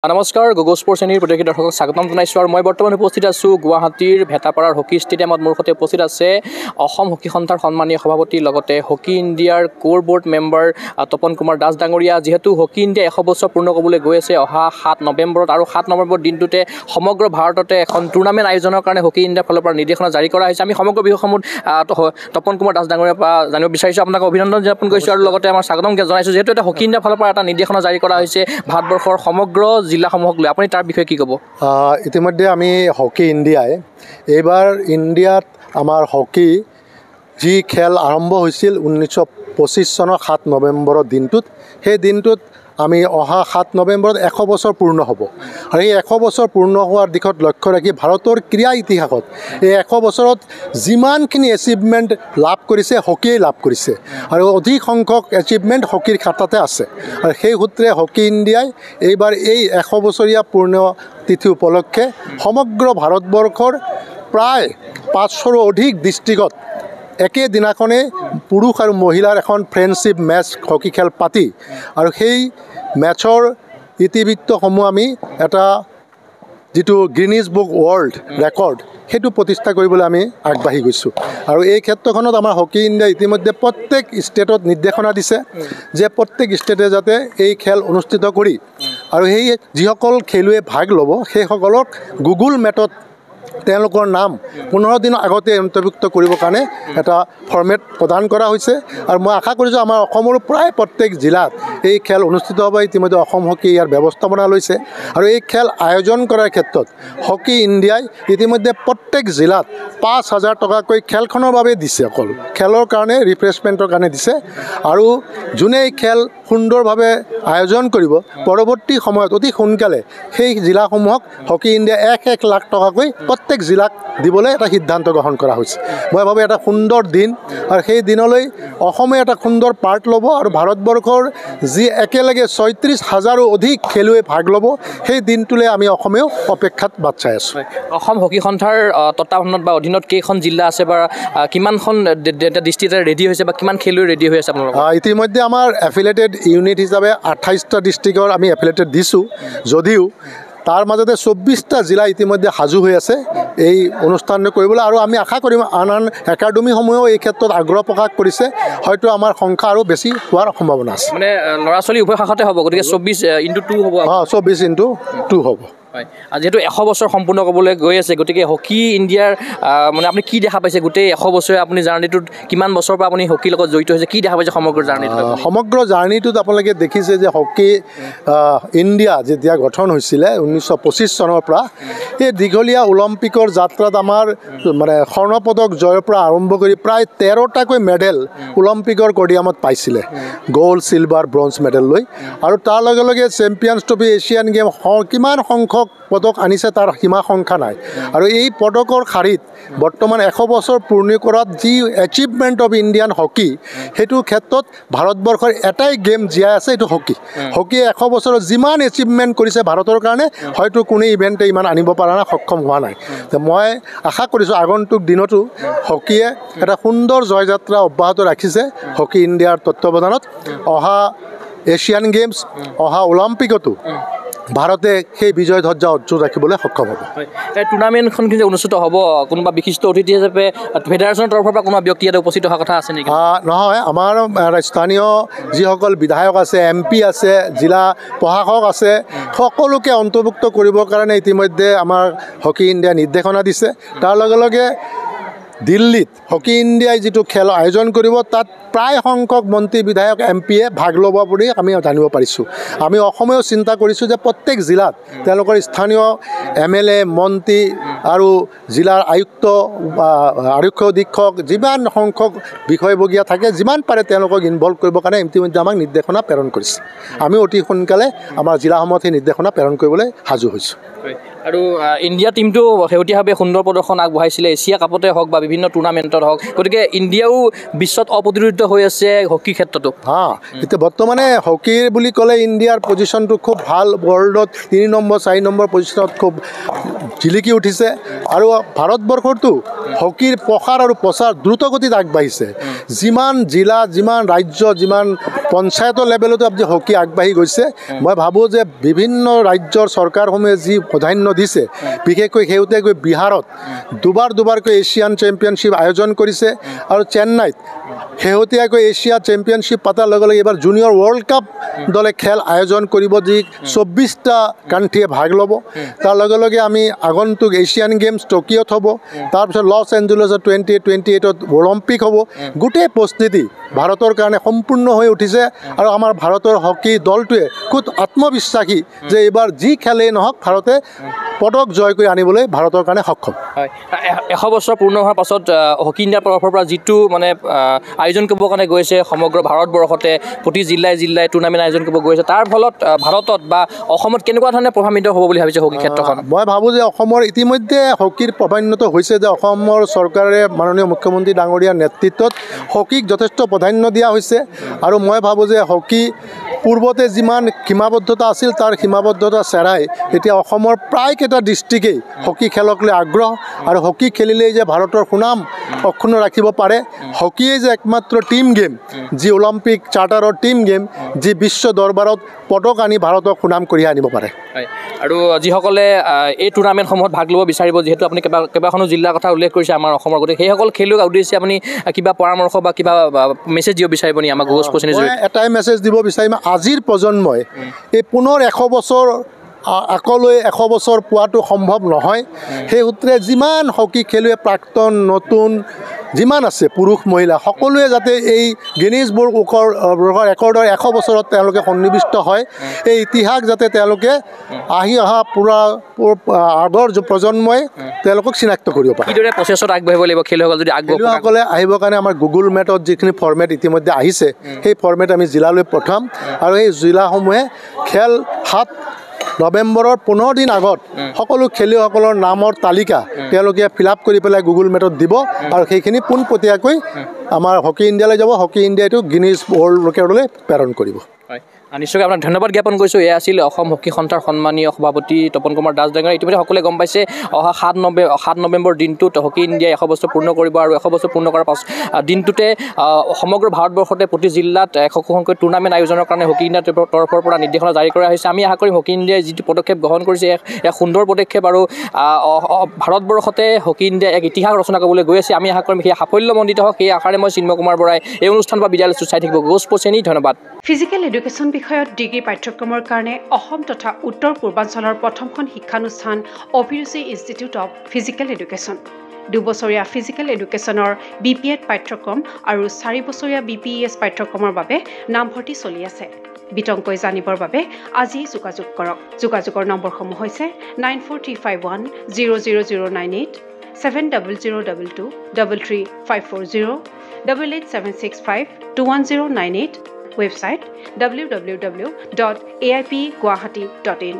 নমস্কাৰ গগৈ স্পৰ্টছ চেনেলৰ প্ৰতিটো দৰ্শকক স্বাগতম জনাইছোঁ আৰু মই বৰ্তমান উপস্থিত আছোঁ গুৱাহাটীৰ ভেটাপাৰাৰ হকী ষ্টেডিয়ামত। মোৰ সৈতে উপস্থিত আছে অসম হকী সন্থাৰ সন্মানীয় সভাপতি লগতে হকী ইণ্ডিয়াৰ কোৰ বৰ্ড মেম্বাৰ তপন কুমাৰ দাস ডাঙৰীয়া। যিহেতু হকী ইণ্ডিয়া 100 বছৰ পূৰ্ণ কৰিবলৈ গৈ আছে অহা 7 নৱেম্বৰত আৰু 7 নৱেম্বৰ দিনটোতে সমগ্ৰ ভাৰততে এখন টুৰ্ণামেণ্ট আয়োজনৰ কাৰণে হকী ইণ্ডিয়াৰ ফালৰ পৰা নিৰ্দেশনা জাৰি কৰা হৈছে। আমি সমগ্ৰ বিষয়সমূহ তপন কুমাৰ দাস ডাঙৰীয়াৰ পৰা জানিব বিচাৰিছোঁ। আপোনাক অভিনন্দন জ্ঞাপন কৰিছোঁ আৰু লগতে আমাৰ স্বাগতম জনাইছোঁ। যিহেতু এটা হকী ইণ্ডিয়াৰ ফালৰ পৰা এটা নিৰ্দেশনা জাৰি কৰা হৈছে ভাৰতবৰ্ষৰ সমগ্ৰ জিলাসমূহক লৈ, আপুনি তাৰ বিষয়ে কি ক'ব? ইতিমধ্যে আমি হকী ইণ্ডিয়াই এইবাৰ ইণ্ডিয়াত আমাৰ হকী যি খেল আৰম্ভ হৈছিল 1925 চনৰ 7 নৱেম্বৰৰ দিনটোত, সেই দিনটোত আমি অহা 7 নৱেম্বৰত 100 বছৰ পূৰ্ণ হ'ব। আৰু এই 100 বছৰ পূৰ্ণ হোৱাৰ দিশত লক্ষ্য ৰাখি ভাৰতৰ ক্ৰীড়া ইতিহাসত এই 100 বছৰত যিমানখিনি এচিভমেণ্ট লাভ কৰিছে হকীয়ে লাভ কৰিছে আৰু অধিক সংখ্যক এচিভমেণ্ট হকীৰ খাতাতে আছে। আৰু সেই সূত্ৰে হকী ইণ্ডিয়াই এইবাৰ এই 100 বছৰীয়া পূৰ্ণ তিথি উপলক্ষে সমগ্ৰ ভাৰতবৰ্ষৰ প্ৰায় 500ৰো অধিক ডিষ্ট্ৰিক্টত একেদিনাখনে পুৰুষ আৰু মহিলাৰ এখন ফ্ৰেণ্ডশ্বিপ মেচ হকী খেল পাতি আৰু সেই মেচৰ ইতিবৃত্তসমূহ আমি এটা যিটো গ্ৰীনিজ বুক ৱৰ্ল্ড ৰেকৰ্ড সেইটো প্ৰতিষ্ঠা কৰিবলৈ আমি আগবাঢ়ি গৈছোঁ। আৰু এই ক্ষেত্ৰখনত আমাৰ হকী ইণ্ডিয়াই ইতিমধ্যে প্ৰত্যেক ষ্টেটত নিৰ্দেশনা দিছে যে প্ৰত্যেক ষ্টেটে যাতে এই খেল অনুষ্ঠিত কৰি আৰু সেই যিসকল খেলুৱৈ ভাগ ল'ব সেইসকলক গুগল মেটত তেওঁলোকৰ নাম 15 দিনৰ আগতে অন্তৰ্ভুক্ত কৰিবৰ কাৰণে এটা ফৰ্মেট প্ৰদান কৰা হৈছে। আৰু মই আশা কৰিছোঁ আমাৰ অসমৰো প্ৰায় প্ৰত্যেক জিলাত এই খেল অনুষ্ঠিত হ'ব। ইতিমধ্যে অসম হকী ইয়াৰ ব্যৱস্থাপনা লৈছে আৰু এই খেল আয়োজন কৰাৰ ক্ষেত্ৰত হকী ইণ্ডিয়াই ইতিমধ্যে প্ৰত্যেক জিলাত 5,000 টকাকৈ খেলখনৰ বাবে দিছে, অকল খেলৰ কাৰণে ৰিফ্ৰেছমেণ্টৰ কাৰণে দিছে। আৰু যোনে এই খেল সুন্দৰভাৱে আয়োজন কৰিব পৰৱৰ্তী সময়ত অতি সোনকালে সেই জিলাসমূহক হকী ইণ্ডিয়া 1 লাখ টকাকৈ প্ৰত্যেক জিলাক দিবলৈ এটা সিদ্ধান্ত গ্ৰহণ কৰা হৈছে। মই ভাবোঁ এটা সুন্দৰ দিন আৰু সেই দিনলৈ অসমে এটা সুন্দৰ পাৰ্ট ল'ব আৰু ভাৰতবৰ্ষৰ যি একেলগে 36,000ৰো অধিক খেলুৱৈ ভাগ ল'ব সেই দিনটোলৈ আমি অসমেও অপেক্ষাত বাট চাই আছোঁ। অসম হকী সন্থাৰ তত্বাৱধানত বা অধীনত কেইখন জিলা আছে বা কিমানখন ডিষ্ট্ৰিক্ট ৰেডি হৈছে বা কিমান খেলুৱৈ ৰেডি হৈ আছে আপোনালোকৰ? ইতিমধ্যে আমাৰ এফিলেটেড ইউনিট হিচাপে 28টা ডিষ্ট্ৰিক্টৰ আমি এফিলেটেড দিছোঁ, যদিও তাৰ মাজতে 24টা জিলা ইতিমধ্যে সাজু হৈ আছে এই অনুষ্ঠানটো কৰিবলৈ। আৰু আমি আশা কৰিম আন একাডেমীসমূহেও এই ক্ষেত্ৰত আগ্ৰহ প্ৰকাশ কৰিছে, হয়তো আমাৰ সংখ্যা আৰু বেছি হোৱাৰ সম্ভাৱনা আছে। মানে ল'ৰা ছোৱালী উভয় শাখাতে হ'ব, গতিকে 24x2 হ'ব। 24x2 হ'ব। হয়, যিহেতু 100 বছৰ সম্পূৰ্ণ ক'বলৈ গৈ আছে, গতিকে হকী ইণ্ডিয়াৰ মানে আপুনি কি দেখা পাইছে গোটেই 100 বছৰে আপুনি জাৰ্ণিটোত কিমান বছৰৰ পৰা আপুনি হকীৰ লগত জড়িত হৈছে, কি দেখা পাইছে সমগ্ৰ জাৰ্ণিটোত? সমগ্ৰ জাৰ্ণিটোত আপোনালোকে দেখিছে যে হকী ইণ্ডিয়া যেতিয়া গঠন হৈছিলে 1925 চনৰ পৰা এই দীঘলীয়া অলিম্পিকৰ যাত্ৰাত আমাৰ মানে স্বৰ্ণপদক জয়ৰ পৰা আৰম্ভ কৰি প্ৰায় 13টাকৈ মেডেল অলিম্পিকৰ কডিয়ামত পাইছিলে, গ'ল্ড চিলভাৰ ব্ৰঞ্জ মেডেল লৈ। আৰু তাৰ লগে লগে চেম্পিয়নছ ট্ৰফি এছিয়ান গেম কিমান সংখ্যক পদক আনিছে তাৰ সীমা সংখ্যা নাই। আৰু এই পদকৰ শাৰীত বৰ্তমান 100 বছৰ পূৰ্ণ কৰাত যি এচিভমেণ্ট অফ ইণ্ডিয়ান হকী সেইটোৰ ক্ষেত্ৰত ভাৰতবৰ্ষৰ এটাই গেম জীয়াই আছে, এইটো হকী। হকীয়ে 100 বছৰত যিমান এচিভমেণ্ট কৰিছে ভাৰতৰ কাৰণে হয়তো কোনো ইভেণ্টে ইমান আনিব পৰা নাই, সক্ষম হোৱা নাই। মই আশা কৰিছোঁ আগন্তুক দিনতো হকীয়ে এটা সুন্দৰ জয়যাত্ৰা অব্যাহত ৰাখিছে হকী ইণ্ডিয়াৰ তত্ত্বাৱধানত। অহা এছিয়ান গেমছ, অহা অলিম্পিকতো ভাৰতে সেই বিজয় ধ্বজা অৰ্জন ৰাখিবলৈ সক্ষম হ'ব। এই টুৰ্ণামেণ্টখন কিন্তু অনুষ্ঠিত হ'ব, কোনোবা বিশিষ্ট অতিথি হিচাপে ফেডাৰেশ্যনৰ তৰফৰ পৰা কোনোবা ব্যক্তি ইয়াতে উপস্থিত হোৱাৰ কথা আছে নেকি? নহয়, আমাৰ স্থানীয় যিসকল বিধায়ক আছে, MP আছে, জিলা প্ৰশাসক আছে, সকলোকে অন্তৰ্ভুক্ত কৰিবৰ কাৰণে ইতিমধ্যে আমাৰ হকী ইণ্ডিয়া নিৰ্দেশনা দিছে। তাৰ লগে লগে দিল্লীত হকী ইণ্ডিয়াই যিটো খেল আয়োজন কৰিব তাত প্ৰায় সংখ্যক মন্ত্ৰী বিধায়ক MPয়ে ভাগ ল'ব বুলি আমি জানিব পাৰিছোঁ। আমি অসমেও চিন্তা কৰিছোঁ যে প্ৰত্যেক জিলাত তেওঁলোকৰ স্থানীয় MLA, মন্ত্ৰী আৰু জিলাৰ আয়ুক্ত, আৰক্ষী অধীক্ষক যিমান সংখ্যক বিষয়ববীয়া থাকে যিমান পাৰে তেওঁলোকক ইনভলভ কৰিবৰ কাৰণে ইতিমধ্যে আমাক নিৰ্দেশনা প্ৰেৰণ কৰিছে। আমি অতি সোনকালে আমাৰ জিলাসমূহত সেই নিৰ্দেশনা প্ৰেৰণ কৰিবলৈ সাজু হৈছোঁ। আৰু ইণ্ডিয়া টীমটো শেহতীয়াভাৱে সুন্দৰ প্ৰদৰ্শন আগবঢ়াইছিলে এছিয়া কাপতে হওক বা বিভিন্ন টুৰ্ণামেণ্টত হওক, গতিকে ইণ্ডিয়াও বিশ্বত অপ্ৰতিৰোধ হৈ আছে হকী ক্ষেত্ৰতো। এতিয়া বৰ্তমানে হকীৰ বুলি ক'লে ইণ্ডিয়াৰ পজিশ্যনটো খুব ভাল, ৱৰ্ল্ডত 3 নম্বৰ 4 নম্বৰ পজিশ্যনত খুব জিলিকি উঠিছে। আৰু ভাৰতবৰ্ষতো হকীৰ প্ৰসাৰ আৰু প্ৰচাৰ দ্ৰুতগতিত আগবাঢ়িছে। যিমান জিলা, যিমান ৰাজ্য, যিমান পঞ্চায়তৰ লেভেলতো আজি হকী আগবাঢ়ি গৈছে মই ভাবোঁ যে বিভিন্ন ৰাজ্যৰ চৰকাৰসমূহে যি প্ৰাধান্য দিছে বিশেষকৈ শেহতীয়াকৈ বিহাৰত দুবাৰকৈ এছিয়ান চেম্পিয়নশ্বিপ আয়োজন কৰিছে আৰু চেন্নাইত শেহতীয়াকৈ এছিয়া চেম্পিয়নশ্বিপ পতাৰ লগে লগে এইবাৰ জুনিয়ৰ ৱৰ্ল্ড কাপ দলে খেল আয়োজন কৰিব যি 24টা কাণ্ট্ৰিয়ে ভাগ ল'ব তাৰ লগে লগে আমি আগন্তুক এছিয়ান গেমছ টকিঅ'ত হ'ব তাৰপিছত লছ এঞ্জেলেছত 2028ত অলিম্পিক হ'ব গোটেই প্ৰস্তুতি ভাৰতৰ কাৰণে সম্পূৰ্ণ হৈ উঠিছে আৰু আমাৰ ভাৰতৰ হকী দলটোৱে খুব আত্মবিশ্বাসী যে এইবাৰ যি খেলেই নহওক ভাৰতে পদক জয় কৰি আনিবলৈ ভাৰতৰ কাৰণে সক্ষম হয় 100 বছৰ পূৰ্ণ হোৱাৰ পাছত হকী ইণ্ডিয়াৰ তৰফৰ পৰা যিটো মানে আয়োজন কৰিবৰ কাৰণে গৈছে সমগ্ৰ ভাৰতবৰ্ষতে প্ৰতি জিলাই টুৰ্ণামেণ্ট আয়োজন কৰিব গৈছে তাৰ ফলত ভাৰতত বা অসমত কেনেকুৱা ধৰণে প্ৰভাৱিত হ'ব বুলি ভাবিছে হকী ক্ষেত্ৰখন মই ভাবোঁ যে অসমৰ ইতিমধ্যে হকীৰ প্ৰাধান্যতা হৈছে যে অসমৰ চৰকাৰে মাননীয় মুখ্যমন্ত্ৰী ডাঙৰীয়াৰ নেতৃত্বত হকীক যথেষ্ট প্ৰাধান্য দিয়া হৈছে আৰু মই ভাবোঁ যে হকী পূৰ্বতে যিমান সীমাবদ্ধতা আছিল তাৰ সীমাবদ্ধতা চেৰাই এতিয়া অসমৰ প্ৰায়কেইটা ডিষ্ট্ৰিক্টেই হকী খেলক লৈ আগ্ৰহ আৰু হকী খেলিলেই যে ভাৰতৰ সুনাম অক্ষুণ্ণ ৰাখিব পাৰে হকীয়ে যে একমাত্ৰ টিম গেম যি অলিম্পিক চাৰ্টাৰৰ টিম গেম যি বিশ্ব দৰবাৰত পদক আনি ভাৰতক সুনাম কঢ়িয়াই আনিব পাৰে আৰু যিসকলে এই টুৰ্ণামেণ্টসমূহত ভাগ ল'ব বিচাৰিব যিহেতু আপুনি কেইবাখনো জিলাৰ কথা উল্লেখ কৰিছে আমাৰ অসমৰ গতিকে সেইসকল খেলুৱৈক উদ্দেশ্যে আপুনি কিবা পৰামৰ্শ বা কিবা মেছেজ দিব বিচাৰিব নি আমাক গছ পচনি এটাই মেছেজ দিব বিচাৰিম আজিৰ প্ৰজন্মই এই পুনৰ 100 বছৰ আকলৈ 100 বছৰ পোৱাটো সম্ভৱ নহয় সেই সূত্ৰে যিমান হকী খেলুৱৈ প্ৰাক্তন নতুন যিমান আছে পুৰুষ মহিলা সকলোৱে যাতে এই গিনিজ বুক ৰেকৰ্ডৰ 100 বছৰত তেওঁলোকে সন্নিৱিষ্ট হয় এই ইতিহাস যাতে তেওঁলোকে আহি অহা পুৰা আগৰ প্ৰজন্মই তেওঁলোকক চিনাক্ত কৰিব পাৰে কিদৰে প্ৰচেছত আগবাঢ়িব লাগিব খেলুৱৈসকল যদি খেলুৱৈসকলে আহিবৰ কাৰণে আমাৰ গুগল মেটত যিখিনি ফৰ্মেট ইতিমধ্যে আহিছে সেই ফৰ্মেট আমি জিলালৈ পঠাম আৰু এই জিলাসমূহে খেল 7 নৱেম্বৰৰ 15 দিন আগত সকলো খেলুৱৈসকলৰ নামৰ তালিকা তেওঁলোকে ফিল আপ কৰি পেলাই গুগল মেটত দিব আৰু সেইখিনি পোনপটীয়াকৈ আমাৰ হকী ইণ্ডিয়ালৈ যাব হকী ইণ্ডিয়াটো গিনিজ ৱৰ্ল্ড ৰেকৰ্ডলৈ প্ৰেৰণ কৰিব নিশ্চয়কৈ আপোনাক ধন্যবাদ জ্ঞাপন কৰিছোঁ এয়া আছিল অসম হকী সন্থাৰ সন্মানীয় সভাপতি তপন কুমাৰ দাস ডাঙৰীয়া ইতিমধ্যে সকলোৱে গম পাইছে অহা 7 নৱেম্বৰ দিনটোত হকী ইণ্ডিয়াই 100 বছৰ পূৰ্ণ কৰিব আৰু 100 বছৰ পূৰ্ণ কৰাৰ পাছত দিনটোতে সমগ্ৰ ভাৰতবৰ্ষতে প্ৰতি জিলাত 100সংখ্যক টুৰ্ণামেণ্ট আয়োজনৰ কাৰণে হকী ইণ্ডিয়াৰ তৰফৰ পৰা নিৰ্দেশনা জাৰি কৰা হৈছে আমি আশা কৰিম হকী ইণ্ডিয়াই যিটো পদক্ষেপ গ্ৰহণ কৰিছে এক সুন্দৰ পদক্ষেপ আৰু ভাৰতবৰ্ষতে হকী ইণ্ডিয়াই এক ইতিহাস ৰচনা কৰিবলৈ গৈ আছে আমি আশা কৰিম সেই সাফল্যমণ্ডিত হওক সেই আশাৰে মই চিন্ময় কুমাৰ বৰাই এই অনুষ্ঠান বা বিদ্যালয়টো চাই থাকিব গছ পচেনি ধন্যবাদ ফিজিকেল এডুকেশ্যন বিষয়ত ডিগ্ৰী পাঠ্যক্ৰমৰ কাৰণে অসম তথা উত্তৰ পূৰ্বাঞ্চলৰ প্ৰথমখন শিক্ষানুষ্ঠান অভিৰুচি ইনষ্টিটিউট অৱ ফিজিকেল এডুকেশ্যন 2 বছৰীয়া ফিজিকেল এডুকেশ্যনৰ BPEd পাঠ্যক্ৰম আৰু 4 বছৰীয়া BPES পাঠ্যক্ৰমৰ বাবে নামভৰ্তি চলি আছে বিতংকৈ জানিবৰ বাবে আজি যোগাযোগ কৰক যোগাযোগৰ নম্বৰসমূহ হৈছে 9435100098 7002233540 88765210998 website www.aipguwahati.in